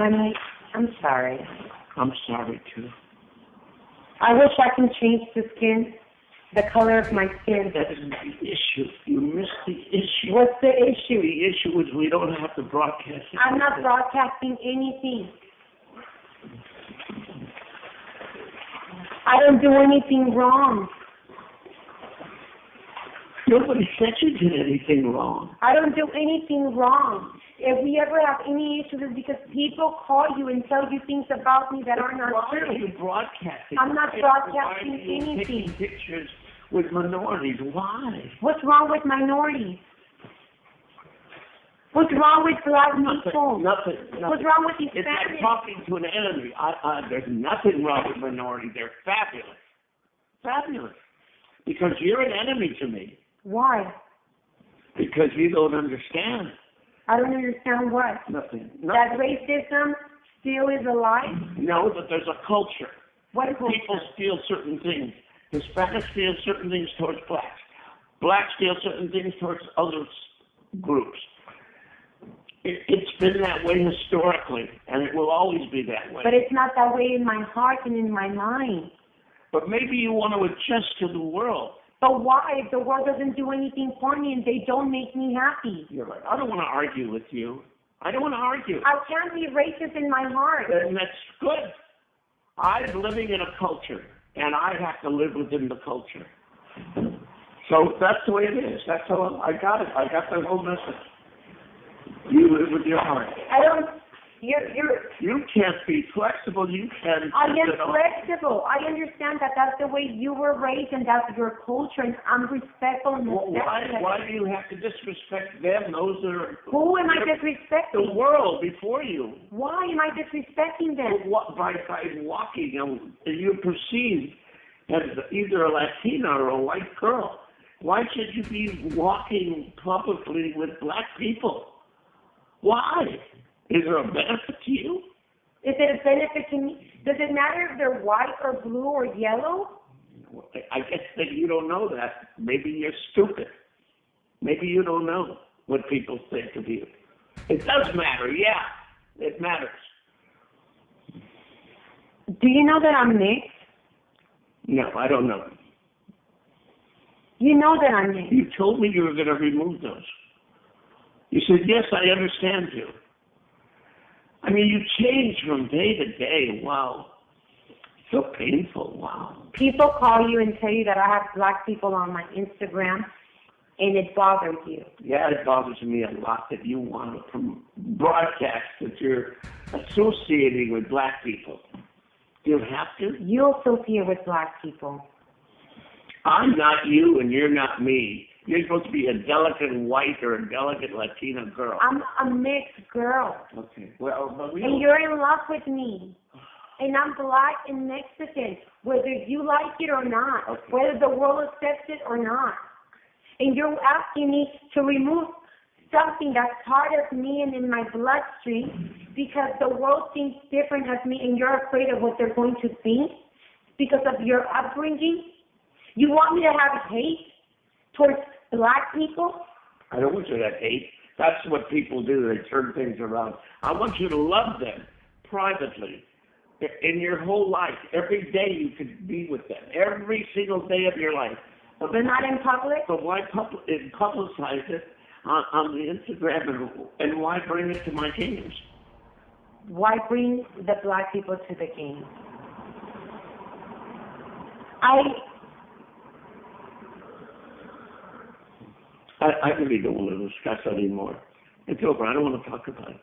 Honey, I'm sorry. I'm sorry, too. I wish I can change the color of my skin. That isn't the issue. You missed the issue. What's the issue? The issue is we don't have to broadcast it. I'm not broadcasting anything. I don't do anything wrong. Nobody said you did anything wrong. I don't do anything wrong. If we ever have any issues, it's because people call you and tell you things about me that are not true. Why are you broadcasting? I'm not broadcasting anything. Taking pictures with minorities. Why? What's wrong with minorities? What's wrong with black people? Nothing. What's wrong with these It's families? like talking to an enemy. There's nothing wrong with minorities. They're fabulous. Fabulous. Because you're an enemy to me. Why? Because you don't understand. I don't understand what. Nothing. That racism still is alive? No, that there's a culture. What culture? People steal certain things. Hispanics steal certain things towards blacks. Blacks steal certain things towards other groups. It's been that way historically, and it will always be that way. But it's not that way in my heart and in my mind. But maybe you want to adjust to the world. But why? If the world doesn't do anything for me and they don't make me happy. You're right. I don't want to argue with you. I don't want to argue. I can't be racist in my heart. And that's good. I'm living in a culture, and I have to live within the culture. So that's the way it is. That's how I got it. I got the whole message. You live with your heart. I don't. You can't be flexible. You can. I am flexible. I understand that that's the way you were raised and that's your culture, and I'm respectful and respectful. Why do you have to disrespect them? Those are. Who am I disrespecting? The world before you. Why am I disrespecting them? By walking, you're perceived as either a Latina or a white girl. Why should you be walking publicly with black people? Why? Is there a benefit to you? Is it a benefit to me? Does it matter if they're white or blue or yellow? I guess that you don't know that. Maybe you're stupid. Maybe you don't know what people think of you. It does matter, yeah. It matters. Do you know that I'm mixed? No, I don't know. You know that I'm mixed. You told me you were going to remove those. You said, yes, I understand you. I mean, you change from day to day. Wow. So painful. Wow. People call you and tell you that I have black people on my Instagram, and it bothers you. Yeah, it bothers me a lot that you want to broadcast that you're associating with black people. Do you have to? You associate with black people. I'm not you, and you're not me. You're supposed to be a delicate white or a delicate Latina girl. I'm a mixed girl. Okay. Well, but we. And you're in love with me. And I'm black and Mexican, whether you like it or not, okay. Whether the world accepts it or not. And you're asking me to remove something that's part of me and in my bloodstream because the world thinks different of me and you're afraid of what they're going to think because of your upbringing. You want me to have hate towards black people? I don't want you to hate. That's what people do. They turn things around. I want you to love them privately. In your whole life, every day you could be with them. Every single day of your life. But not in public? But why publicize it on the Instagram and why bring it to my games? Why bring the black people to the games? I really don't want to discuss it anymore. It's over. I don't want to talk about it.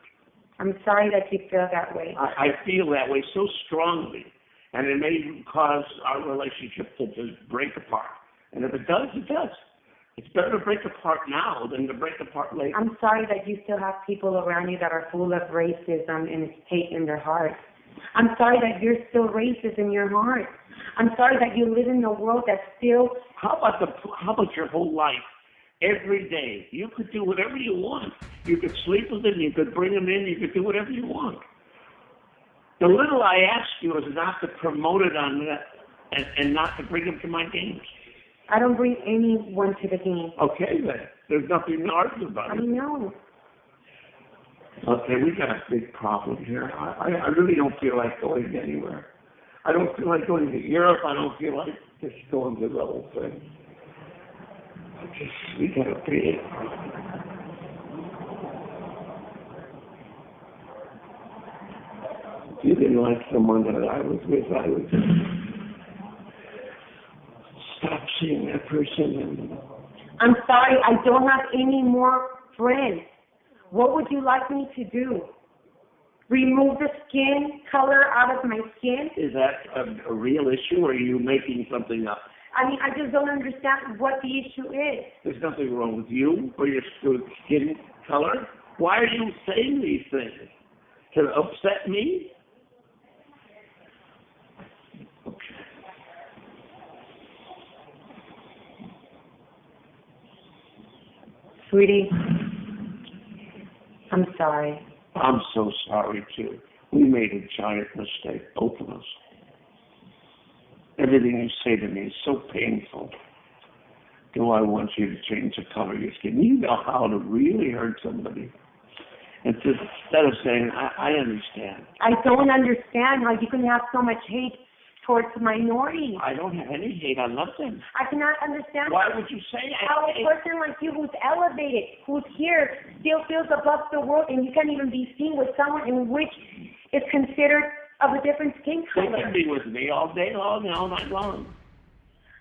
I'm sorry that you feel that way. I feel that way so strongly, and it may cause our relationship to just break apart. And if it does, it does. It's better to break apart now than to break apart later. I'm sorry that you still have people around you that are full of racism and hate in their hearts. I'm sorry that you're still racist in your heart. I'm sorry that you live in a world that's still... How about your whole life? Every day, you could do whatever you want. You could sleep with them, you could bring them in, you could do whatever you want. The little I ask you is not to promote it on that and not to bring them to my games. I don't bring anyone to the game. Okay, then. There's nothing to argue about. I know. Okay, we got a big problem here. I really don't feel like going anywhere. I don't feel like going to Europe. I don't feel like just going to the whole thing. We gotta pay it. If you didn't like someone that I was with, I would stop seeing that person. And I'm sorry, I don't have any more friends. What would you like me to do? Remove the skin color out of my skin? Is that a real issue, or are you making something up? I mean, I just don't understand what the issue is. There's nothing wrong with you or your skin color. Why are you saying these things? To upset me? Okay. Sweetie, I'm sorry. I'm so sorry, too. We made a giant mistake, both of us. Everything you say to me is so painful. Do I want you to change the color of your skin? You know how to really hurt somebody. And just, instead of saying, I understand. I don't understand how you can have so much hate towards minorities. I don't have any hate. I love them. I cannot understand Why would you say how a hate? person like you who's elevated, who's here, still feels above the world, and you can't even be seen with someone in which is considered of a different skin They color. can be with me all day long and all night long.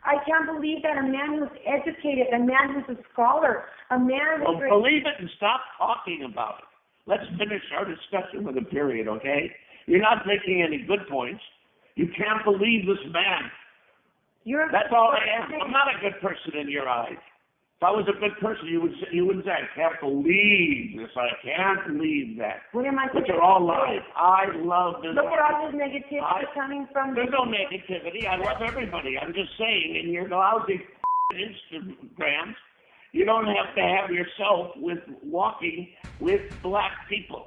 I can't believe that a man who's educated, a man who's a scholar, a man Well, who's... believe it and stop talking about it. Let's finish our discussion with a period, okay? You're not making any good points. You can't believe this man. That's all I am. I'm not a good person in your eyes. If I was a good person, you wouldn't say, I can't believe this. I can't believe that. What am I Which supposed are all to lies. I love this. Look at all this negativity coming from... There's no negativity. I love everybody. I'm just saying, in your lousy Instagrams, you don't have to have yourself with walking with black people.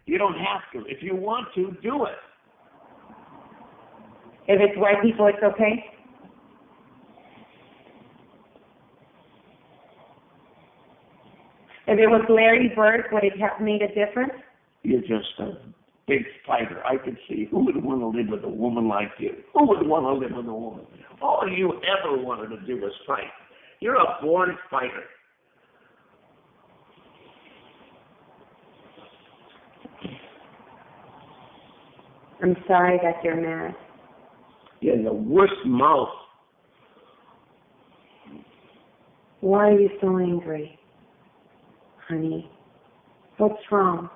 You don't have to. If you want to, do it. If it's white people, it's okay? If it was Larry Bird, would it have made a difference? You're just a big fighter. I could see who would want to live with a woman like you. Who would want to live with a woman? All you ever wanted to do was fight. You're a born fighter. I'm sorry that you're mad. You're the worst mouth. Why are you so angry, honey? What's wrong?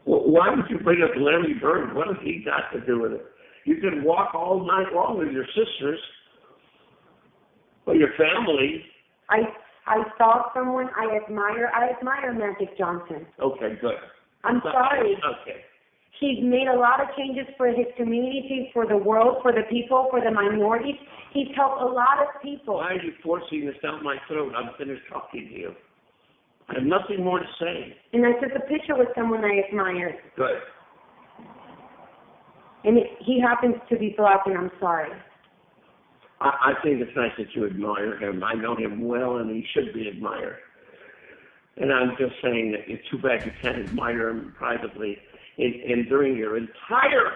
Well, why would you bring up Larry Bird? What has he got to do with it? You can walk all night long with your sisters or your family. I saw someone I admire. I admire Magic Johnson. Okay, good. I'm sorry. Okay. He's made a lot of changes for his community, for the world, for the people, for the minorities. He's helped a lot of people. Why are you forcing this down my throat? I'm finished talking to you. I have nothing more to say. And I took a picture with someone I admire. Good. And he happens to be black, and I'm sorry. I think it's nice that you admire him. I know him well, and he should be admired. And I'm just saying that it's too bad you can't admire him privately. And during your entire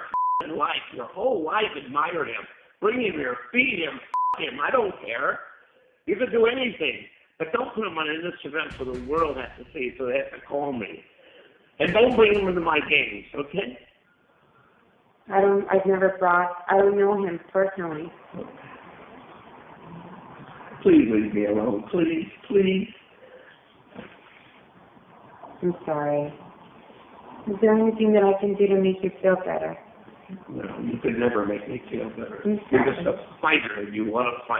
life, your whole life, admire him. Bring him here, feed him, him. I don't care. You can do anything. But don't put him on this event for the world has to see, so they have to call me. And don't bring him into my games, okay? I don't know him personally. Please leave me alone. Please, please. I'm sorry. Is there anything that I can do to make you feel better? No, you could never make me feel better. I'm You're sorry. just a fighter and you want to fight.